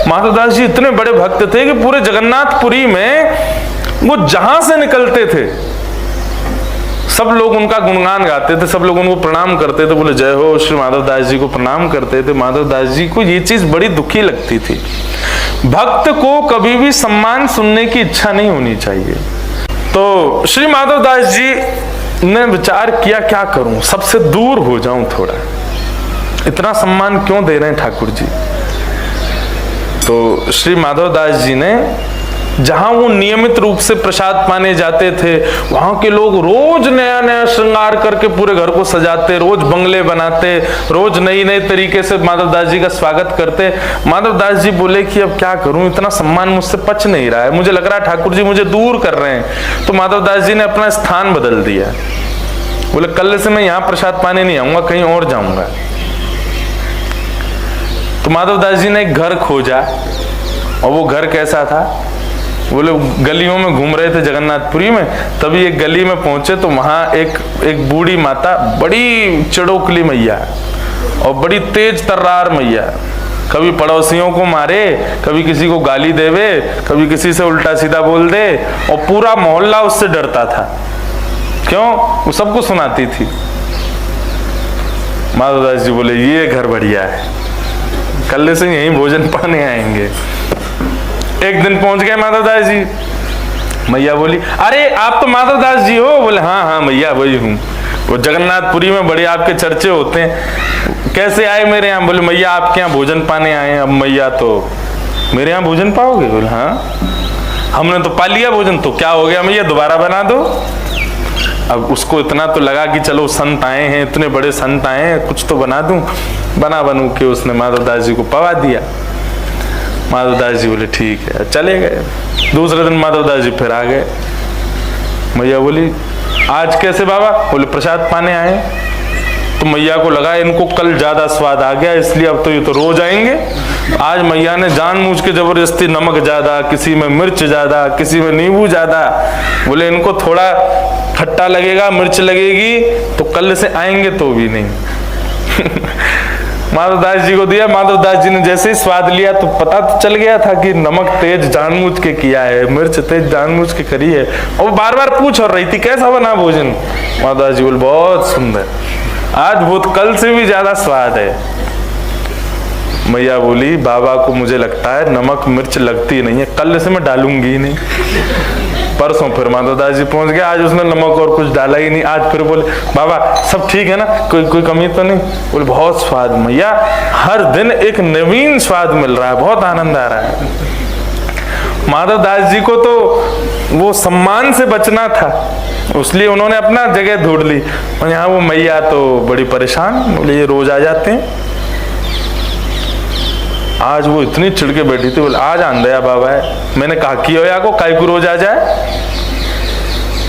माधवदास जी इतने बड़े भक्त थे कि पूरे जगन्नाथपुरी में वो जहां से निकलते थे सब लोग उनका गुणगान गाते थे, सब लोग उनको प्रणाम करते थे, बोले जय हो, श्री माधवदास जी को प्रणाम करते थे। माधवदास जी को ये चीज बड़ी दुखी लगती थी। भक्त को कभी भी सम्मान सुनने की इच्छा नहीं होनी चाहिए। तो श्री माधवदास जी ने विचार किया, क्या करूं, सबसे दूर हो जाऊं थोड़ा, इतना सम्मान क्यों दे रहे हैं ठाकुर जी। तो श्री माधवदास जी ने, जहां वो नियमित रूप से प्रसाद पाने जाते थे, वहां के लोग रोज नया नया श्रृंगार करके पूरे घर को सजाते, रोज बंगले बनाते, रोज नई नई तरीके से माधवदास जी का स्वागत करते। माधवदास जी बोले कि अब क्या करूं, इतना सम्मान मुझसे पच नहीं रहा है, मुझे लग रहा है ठाकुर जी मुझे दूर कर रहे हैं। तो माधवदास जी ने अपना स्थान बदल दिया, बोले कल से मैं यहां प्रसाद पाने नहीं आऊंगा, कहीं और जाऊंगा। तो माधवदास जी ने एक घर खोजा, और वो घर कैसा था, बोले गलियों में घूम रहे थे जगन्नाथपुरी में, तभी एक गली में पहुंचे तो वहां एक बूढ़ी माता, बड़ी चिड़ोकली मैया और बड़ी तेज तर्रार मैया, कभी पड़ोसियों को मारे, कभी किसी को गाली देवे, कभी किसी से उल्टा सीधा बोल दे, और पूरा मोहल्ला उससे डरता था। क्यों? वो सबको सुनाती थी। माधवदास जी बोले ये घर बढ़िया है, कल से यहीं भोजन पाने आएंगे। एक दिन पहुंच गए माधवदास जी, मैया बोली अरे आप तो माधवदास जी हो? बोले हाँ हाँ मैया वही हूँ, वो जगन्नाथपुरी में बड़े आपके चर्चे होते हैं, कैसे आए मेरे यहाँ? बोले मैया आपके यहाँ भोजन पाने आए हैं। अब मैया तो मेरे यहाँ भोजन पाओगे? बोले हाँ, हमने तो पा लिया भोजन, तो क्या हो गया मैया, दोबारा बना दो। अब उसको इतना तो लगा कि चलो संत आए हैं, इतने बड़े संत आए हैं, कुछ तो बना दूं। बनू के उसने माधवदास जी को पवा दिया। माधवदास जी बोले ठीक है, चले गए। दूसरे दिन माधवदास जी फिर आ गए। मैया बोली आज कैसे बाबा? बोले प्रसाद पाने आए। तो मैया को लगा इनको कल ज्यादा स्वाद आ गया, इसलिए अब तो ये तो रोज आएंगे। आज मैया ने जानबूझ के जबरदस्ती नमक ज्यादा, किसी में मिर्च ज्यादा, किसी में नींबू ज्यादा। बोले इनको थोड़ा खट्टा लगेगा, मिर्च लगेगी, तो कल से आएंगे तो भी नहीं। माधवदास जी को दिया। माधवदास जी ने जैसे ही स्वाद लिया तो पता तो चल गया था कि नमक तेज जानबूझ के किया है, मिर्च तेज जानबूझ के करी है। और बार बार पूछ और रही थी कैसा बना भोजन। माधवदास जी बोले बहुत सुंदर, आज बहुत कल से भी ज्यादा स्वाद है। मैया बोली बाबा को मुझे लगता है नमक मिर्च लगती नहीं है, कल से मैं डालूंगी ही नहीं। परसों फिर माधवदास जी पहुंच गए, आज उसने नमक और कुछ डाला ही नहीं। आज फिर बोले बाबा सब ठीक है ना, कोई कमी तो नहीं? बोले बहुत स्वाद मैया, हर दिन एक नवीन स्वाद मिल रहा है, बहुत आनंद आ रहा है। माधवदास जी को तो वो सम्मान से बचना था, इसलिए उन्होंने अपना जगह ढूंढ ली। और यहाँ वो मैया तो बड़ी परेशान, बोले ये रोज आ जाते हैं। आज वो इतनी चिढ़के बैठी थी, बोले आज आंदया बाबा है, मैंने कहा कि या को काई को रोज आ जाए।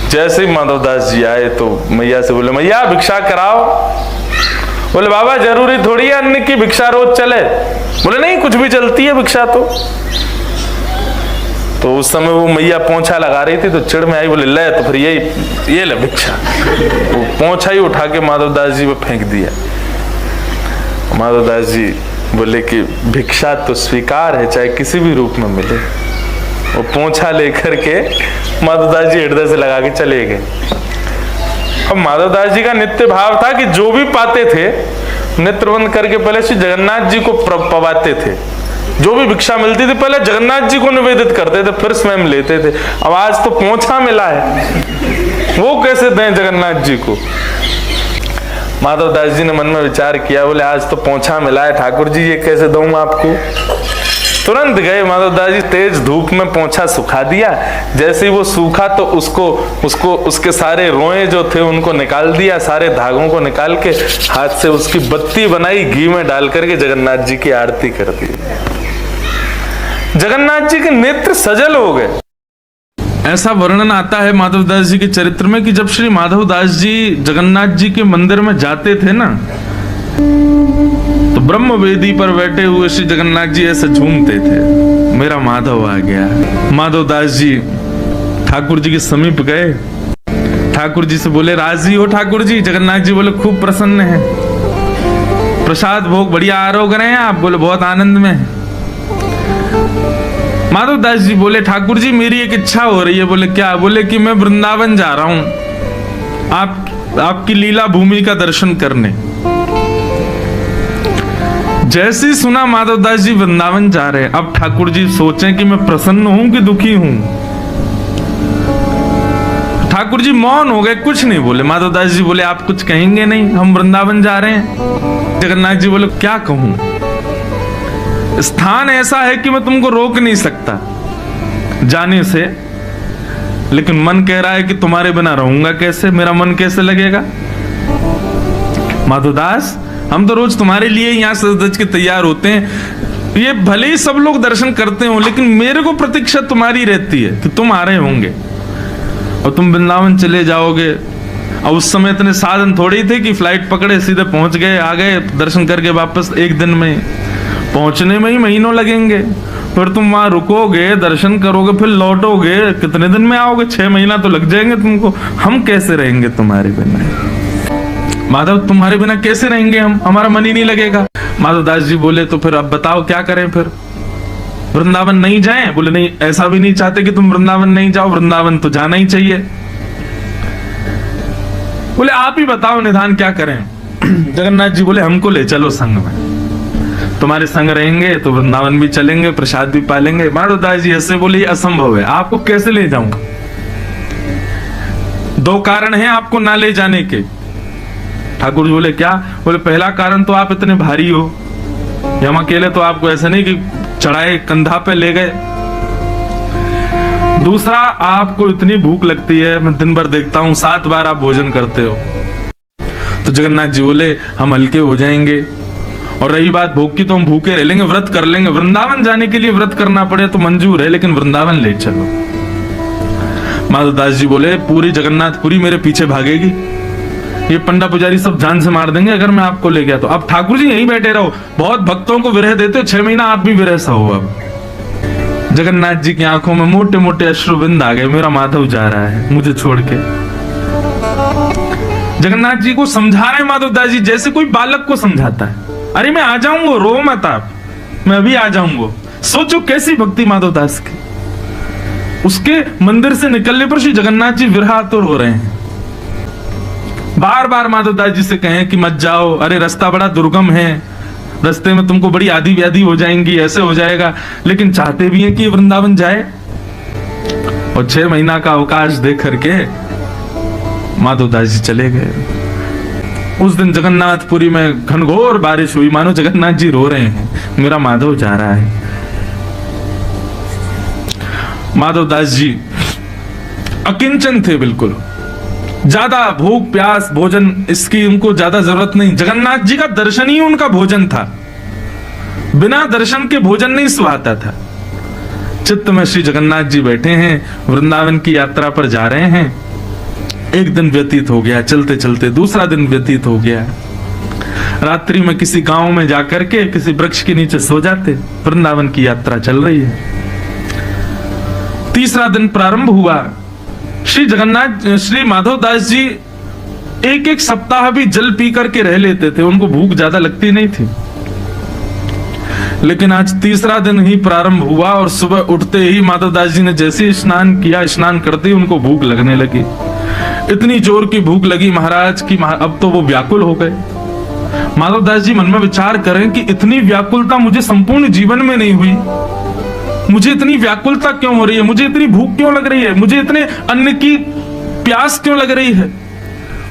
जैसे ही माधवदास जी आए तो मैया से बोले मैया भिक्षा कराओ। बोले बाबा जरूरी थोड़ी है अन्न की भिक्षा रोज चले। बोले नहीं कुछ भी चलती है भिक्षा तो उस समय वो मैया पोंछा लगा रही थी तो चिढ़ में आई, बोले ले तो फिर ये ले भिक्षा। वो पोंछा ही उठा के माधवदास जी पे फेंक दिया। माधवदास जी बोले कि भिक्षा तो स्वीकार है, चाहे किसी भी रूप में मिले। वो पोंछा लेकर के माधवदास जी हृदय से लगा के चले गए। अब माधवदास जी का नित्य भाव था कि जो भी पाते थे नेत्र बंद करके पहले श्री जगन्नाथ जी को पवाते थे। जो भी भिक्षा मिलती थी पहले जगन्नाथ जी को निवेदित करते थे, फिर स्वयं लेते थे। अब आज तो पोंछा मिला है, वो कैसे दें जगन्नाथ जी को? माधवदास जी ने मन में विचार किया, बोले आज तो पोंछा मिला है ठाकुर जी, ये कैसे दूं आपको? तुरंत गए माधवदास जी, तेज धूप में पोंछा सुखा दिया। जैसे ही वो सूखा तो उसको उसके सारे रोए जो थे उनको निकाल दिया, सारे धागों को निकाल के हाथ से उसकी बत्ती बनाई, घी में डाल करके जगन्नाथ जी की आरती कर दी। जगन्नाथ जी के नेत्र सजल हो गए। ऐसा वर्णन आता है माधवदास जी के चरित्र में कि जब श्री माधवदास जी जगन्नाथ जी के मंदिर में जाते थे ना, तो ब्रह्म वेदी पर बैठे हुए श्री जगन्नाथ जी ऐसे झूमते थे, मेरा माधव आ गया। माधवदास जी ठाकुर जी के समीप गए, ठाकुर जी से बोले राजी हो ठाकुर जी? जगन्नाथ जी बोले खूब प्रसन्न है। प्रसाद भोग बढ़िया आरोग्य रहे हैं आप? बोले बहुत आनंद में। माधव दास जी बोले, ठाकुर जी मेरी एक इच्छा हो रही है। बोले क्या? बोले कि मैं वृंदावन जा रहा हूं आपकी लीला भूमि का दर्शन करने। जैसे ही सुना माधव दास जी वृंदावन जा रहे हैं, अब ठाकुर जी सोचें कि मैं प्रसन्न हूं कि दुखी हूं। ठाकुर जी मौन हो गए, कुछ नहीं बोले। माधव दास जी बोले, आप कुछ कहेंगे नहीं, हम वृंदावन जा रहे हैं। जगन्नाथ जी बोले, क्या कहूं, स्थान ऐसा है कि मैं तुमको रोक नहीं सकता जाने से, लेकिन मन कह रहा है कि तुम्हारे बिना रहूंगा कैसे, मेरा मन कैसे लगेगा। माधवदास, हम तो रोज तुम्हारे लिए यहाँ सज के तैयार होते हैं, ये भले ही सब लोग दर्शन करते हो, लेकिन मेरे को प्रतीक्षा तुम्हारी रहती है कि तुम आ रहे होंगे और तुम वृंदावन चले जाओगे। और उस समय इतने साधन थोड़ी थे कि फ्लाइट पकड़े सीधे पहुंच गए, आ गए, दर्शन करके वापस एक दिन में। पहुंचने में ही महीनों लगेंगे, फिर तुम वहां रुकोगे, दर्शन करोगे, फिर लौटोगे, कितने दिन में आओगे? 6 महीना तो लग जाएंगे तुमको। हम कैसे रहेंगे तुम्हारे बिना? माधव, तुम्हारे बिना कैसे रहेंगे हम? हमारा मन ही नहीं लगेगा। माधव दास जी बोले, तो फिर अब बताओ क्या करें? फिर वृंदावन नहीं जाएं? बोले नहीं, ऐसा भी नहीं चाहते कि तुम वृंदावन नहीं जाओ, वृंदावन तो जाना ही चाहिए। बोले आप ही बताओ निदान क्या करें। जगन्नाथ जी बोले, हमको ले चलो संग में, तुम्हारे संग रहेंगे तो वृंदावन भी चलेंगे, प्रसाद भी पालेंगे। माधव दास जी ऐसे बोले, असंभव है, आपको कैसे ले जाऊंगा? 2 कारण हैं आपको ना ले जाने के। ठाकुर जी बोले, क्या? बोले पहला कारण तो आप इतने भारी हो, हम अकेले तो आपको ऐसे नहीं कि चढ़ाए कंधा पे ले गए। दूसरा, आपको इतनी भूख लगती है, मैं दिन भर देखता हूं 7 बार आप भोजन करते हो। तो जगन्नाथ जी बोले, हम हल्के हो जाएंगे, और रही बात भूख की तो हम भूखे रह लेंगे, व्रत कर लेंगे। वृंदावन जाने के लिए व्रत करना पड़े तो मंजूर है, लेकिन वृंदावन ले चलो। माधव दास जी बोले, पूरी जगन्नाथपुरी मेरे पीछे भागेगी, ये पंडा पुजारी सब जान से मार देंगे अगर मैं आपको ले गया तो। अब ठाकुर जी यहीं बैठे रहो, बहुत भक्तों को विरह देते हो, 6 महीना आप भी विरह सा हो। अब जगन्नाथ जी की आंखों में मोटे मोटे अश्रुबिंद आ गए, मेरा माधव जा रहा है मुझे छोड़ के। जगन्नाथ जी को समझा रहे माधव दास जी जैसे कोई बालक को समझाता है, अरे मैं आ जाऊंगा, रो मत आप, मैं अभी आ जाऊंगा। सोचो कैसी भक्ति माधव दास की। उसके मंदिर से निकलने पर श्री जगन्नाथ जी विरहातुर हो रहे हैं। बार बार माधव दास जी से कहें कि मत जाओ, अरे रास्ता बड़ा दुर्गम है, रास्ते में तुमको बड़ी आदि व्याधि हो जाएंगी, ऐसे हो जाएगा, लेकिन चाहते भी हैं कि वृंदावन जाए। और 6 महीना का अवकाश दे करके माधव दास जी चले गए। उस दिन जगन्नाथपुरी में घनघोर बारिश हुई, मानो जगन्नाथ जी रो रहे हैं, मेरा माधव जा रहा है। माधव दास जी अकिंचन थे बिल्कुल, ज्यादा भूख प्यास भोजन इसकी उनको ज्यादा जरूरत नहीं। जगन्नाथ जी का दर्शन ही उनका भोजन था, बिना दर्शन के भोजन नहीं सुहाता था। चित्त में श्री जगन्नाथ जी बैठे हैं, वृंदावन की यात्रा पर जा रहे हैं। एक दिन व्यतीत हो गया, चलते चलते दूसरा दिन व्यतीत हो गया। रात्रि में किसी गांव में जाकर के किसी वृक्ष के नीचे सो जाते। वृंदावन की यात्रा चल रही है। तीसरा दिन प्रारंभ हुआ। श्री माधव दास जी 1 सप्ताह भी जल पी करके रह लेते थे, उनको भूख ज्यादा लगती नहीं थी। लेकिन आज तीसरा दिन ही प्रारंभ हुआ और सुबह उठते ही माधव दास जी ने जैसे स्नान किया, स्नान करते ही उनको भूख लगने लगी। इतनी जोर की भूख लगी महाराज की अब तो वो व्याकुल हो गए। माधव दास जी मन में विचार करें कि इतनी व्याकुलता मुझे संपूर्ण जीवन में नहीं हुई, मुझे इतनी व्याकुलता क्यों हो रही है, मुझे इतनी भूख क्यों लग रही है, मुझे इतने अन्न की प्यास क्यों लग रही है।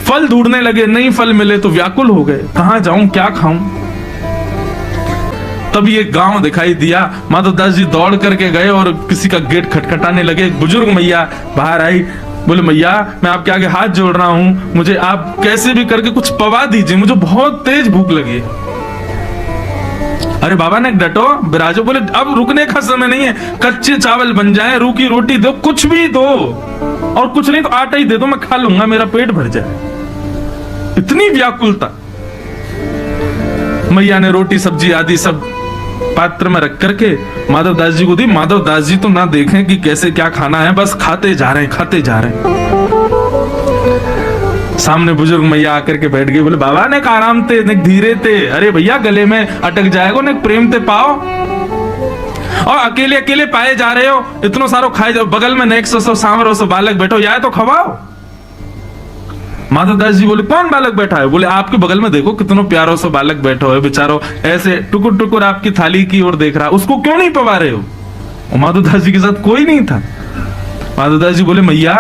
फल ढूंढने लगे, नहीं फल मिले तो व्याकुल हो गए, कहां जाऊं क्या खाऊं। तब ये गांव दिखाई दिया। माधव दास जी दौड़ करके गए और किसी का गेट खटखटाने लगे। एक बुजुर्ग मैया बाहर आई, बोले मैया मैं आपके आगे हाथ जोड़ रहा हूं, मुझे आप कैसे भी करके कुछ पवा दीजिए, मुझे बहुत तेज भूख लगी है। अरे बाबा ने डटो बिराजो, बोले अब रुकने का समय नहीं है, कच्चे चावल बन जाए, रूखी रोटी दो, कुछ भी दो, और कुछ नहीं तो आटा ही दे दो, मैं खा लूंगा, मेरा पेट भर जाए। इतनी व्याकुलता। मैया ने रोटी सब्जी आदि सब पात्र में रख करके माधव दास जी को दी। माधव दास जी तो ना देखें कि कैसे क्या खाना है, बस खाते जा रहे हैं, खाते जा रहे हैं। सामने बुजुर्ग मैया आकर के बैठ गई, बोले बाबा ने आराम थे, ने धीरे थे, अरे भैया गले में अटक जाएगा, ने प्रेम ते पाओ। और अकेले अकेले पाए जा रहे हो, इतना सारो खाए जाओ, बगल में नेक्स्ट सो सांवरो सो बालक बैठो, या तो खवाओ। माधवदास जी बोले कौन बालक बैठा है? बोले आपके बगल में देखो कितनो प्यारो सो बालक बैठो है, बेचारो ऐसे टुकुर टुकुर आपकी थाली की ओर देख रहा, उसको क्यों नहीं पवा रहे हो? और माधवदास जी के साथ कोई नहीं था। माधवदास जी बोले मैया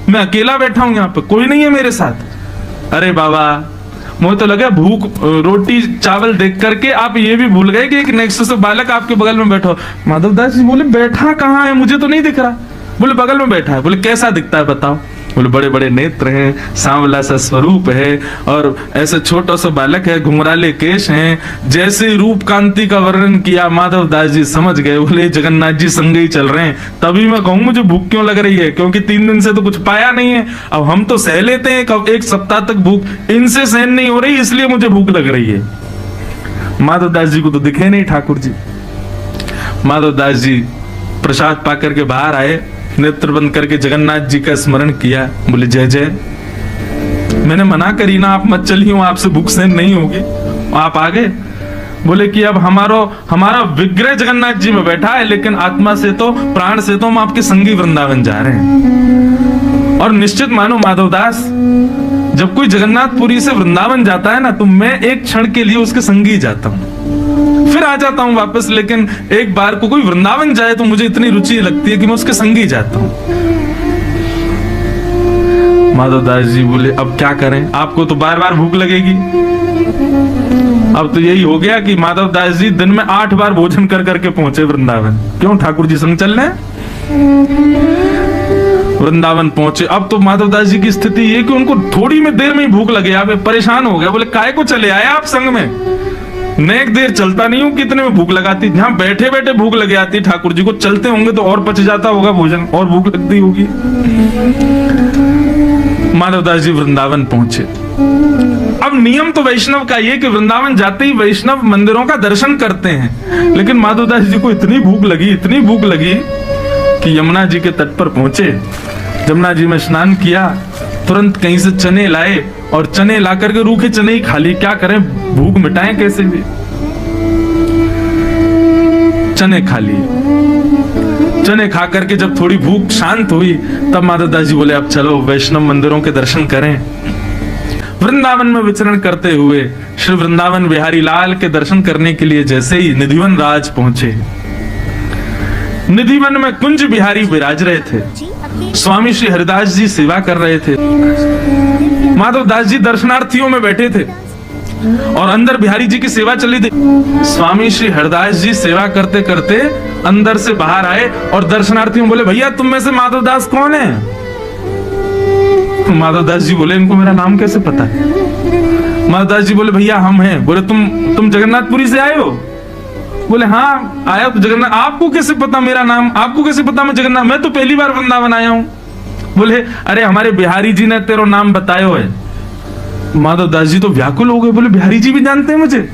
मैं अकेला बैठा हूं, यहाँ पे कोई नहीं है मेरे साथ। अरे बाबा मुझे तो लगा भूख रोटी चावल देख करके आप ये भी भूल गए कि एक नेक्स्ट से बालक आपके बगल में बैठो। माधवदास जी बोले बैठा कहाँ है, मुझे तो नहीं दिख रहा। बोले बगल में बैठा है। बोले कैसा दिखता है बताओ? बोले बड़े बड़े नेत्र हैं, सांवला सा स्वरूप है, और ऐसे छोटा सा बालक है, घुंघराले केश हैं। जैसे रूप कांति का वर्णन किया माधवदास जी समझ गए। बोले जगन्नाथ जी संगे ही चल रहे हैं। तभी मैं कहूं मुझे भूख क्यों लग रही है, क्योंकि 3 दिन से तो कुछ पाया नहीं है। अब हम तो सह लेते हैं कब 1 सप्ताह तक भूख, इनसे सहन नहीं हो रही, इसलिए मुझे भूख लग रही है। माधवदास जी को तो दिखे नहीं ठाकुर जी। माधवदास जी प्रसाद पा करके बाहर आए, नेत्र बंद करके जगन्नाथ जी का स्मरण किया। बोले जय जय, मैंने मना करी ना, आप मत चलिए, आपसे भूख सहन नहीं होगी, आप आ गए। बोले कि अब हमारा विग्रह जगन्नाथ जी में बैठा है, लेकिन आत्मा से तो प्राण से तो हम आपके संगी वृंदावन जा रहे हैं। और निश्चित मानो माधवदास, जब कोई जगन्नाथपुरी से वृंदावन जाता है ना, तो मैं एक क्षण के लिए उसके संगी जाता हूं, फिर आ जाता हूं वापस। लेकिन एक बार को कोई वृंदावन जाए तो मुझे इतनी रुचि लगती है कि मैं उसके संगी जाता हूं। माधवदास जी बोले अब क्या करें, आपको तो बार बार भूख लगेगी। अब तो यही हो गया कि माधवदास जी दिन में 8 बार भोजन कर करके पहुंचे वृंदावन। क्यों? ठाकुर जी संग चल रहे। वृंदावन पहुंचे। अब तो माधवदास जी की स्थिति ये कि उनको थोड़ी में देर में ही भूख लगे, आप परेशान हो गए। बोले काय को चले आए आप संग में, नेक देर चलता नहीं हूं, कितने में भूख लगाती, जहां बैठे बैठे भूख लग जाती ठाकुर जी को, चलते होंगे तो और पच जाता होगा भोजन, और भूख लगती होगी। माधवदास जी वृंदावन पहुंचे। अब नियम तो वैष्णव का ये कि वृंदावन जाते ही वैष्णव मंदिरों का दर्शन करते हैं, लेकिन माधवदास जी को इतनी भूख लगी कि यमुना जी के तट पर पहुंचे। यमुना जी में स्नान किया, तुरंत कहीं से चने लाए, और चने ला करके रूखे चने ही खा लिए। क्या करें, भूख मिटाएं कैसे भी, चने खा लिए। चने खा करके जब थोड़ी भूख शांत हुई, तब माधवदास जी बोले अब चलो वैष्णव मंदिरों के दर्शन करें। वृंदावन में विचरण करते हुए श्री वृंदावन बिहारी लाल के दर्शन करने के लिए जैसे ही निधिवन राज पहुंचे, निधिवन में कुंज बिहारी विराज रहे थे। स्वामी श्री हरिदास जी सेवा कर रहे थे। माधवदास जी दर्शनार्थियों में बैठे थे और अंदर बिहारी जी की सेवा चली थी। स्वामी श्री हरिदास जी सेवा करते करते अंदर से बाहर आए और दर्शनार्थियों बोले भैया तुम में से माधवदास कौन है? माधवदास जी बोले इनको मेरा नाम कैसे पता है? माधवदास जी बोले भैया हम हैं। बोले तुम जगन्नाथपुरी से आए हो? बोले हाँ आया तो जगन्नाथ। आपको कैसे पता मेरा नाम? आपको कैसे पता मैं जगन्नाथ? मैं तो पहली बार वृंदावन आया हूँ। बोले अरे हमारे बिहारी जी ने तेरा नाम बताया है। माधवदास जी तो व्याकुल हो गए। बोले बिहारी जी भी जानते हैं मुझे?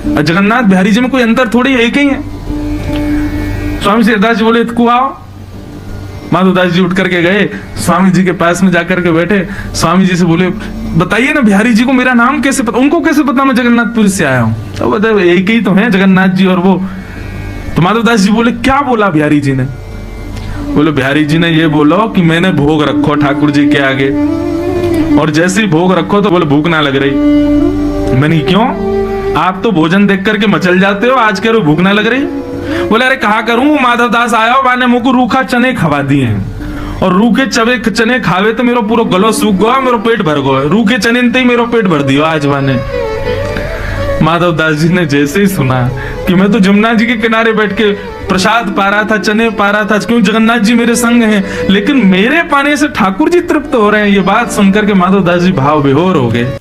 जगन्नाथ बिहारी जी में कोई अंतर थोड़ी, एक ही है। स्वामी श्री हरिदास जी बोले इतको आओ। माधवदास जी उठ करके गए, स्वामी जी के पास में जाकर के बैठे। स्वामी जी से बोले बताइए ना बिहारी जी को मेरा नाम कैसे पता, उनको कैसे पता मैं जगन्नाथपुरी से आया हूँ? तो बताए एक ही तो है जगन्नाथ जी और वो। तो माधवदास जी बोले क्या बोला बिहारी जी ने? बोले बिहारी जी ने ये बोलो कि मैंने भोग रखो ठाकुर जी के आगे, और जैसे ही भोग रखो तो बोले भूख ना लग रही। मैंने क्यों? आप तो भोजन देख करके मचल जाते हो, आज कह रहे हो भूख ना लग रही। बोले अरे कहा करूं, माधवदास आया हो, मैंने मुझको रूखा चने खवा दिए हैं, और रूखे चने खावे तो मेरा पूरा गलो सूख गया, मेरा पेट भर गया। रूखे चने ही मेरा पेट भर दिया आज माने। माधवदास जी ने जैसे ही सुना कि मैं तो जमुना जी के किनारे बैठ के प्रसाद पा रहा था, चने पा रहा था, क्यों जगन्नाथ जी मेरे संग हैं, लेकिन मेरे पाने से ठाकुर जी तृप्त हो रहे हैं, ये बात सुनकर के माधवदास जी भाव विभोर हो गए।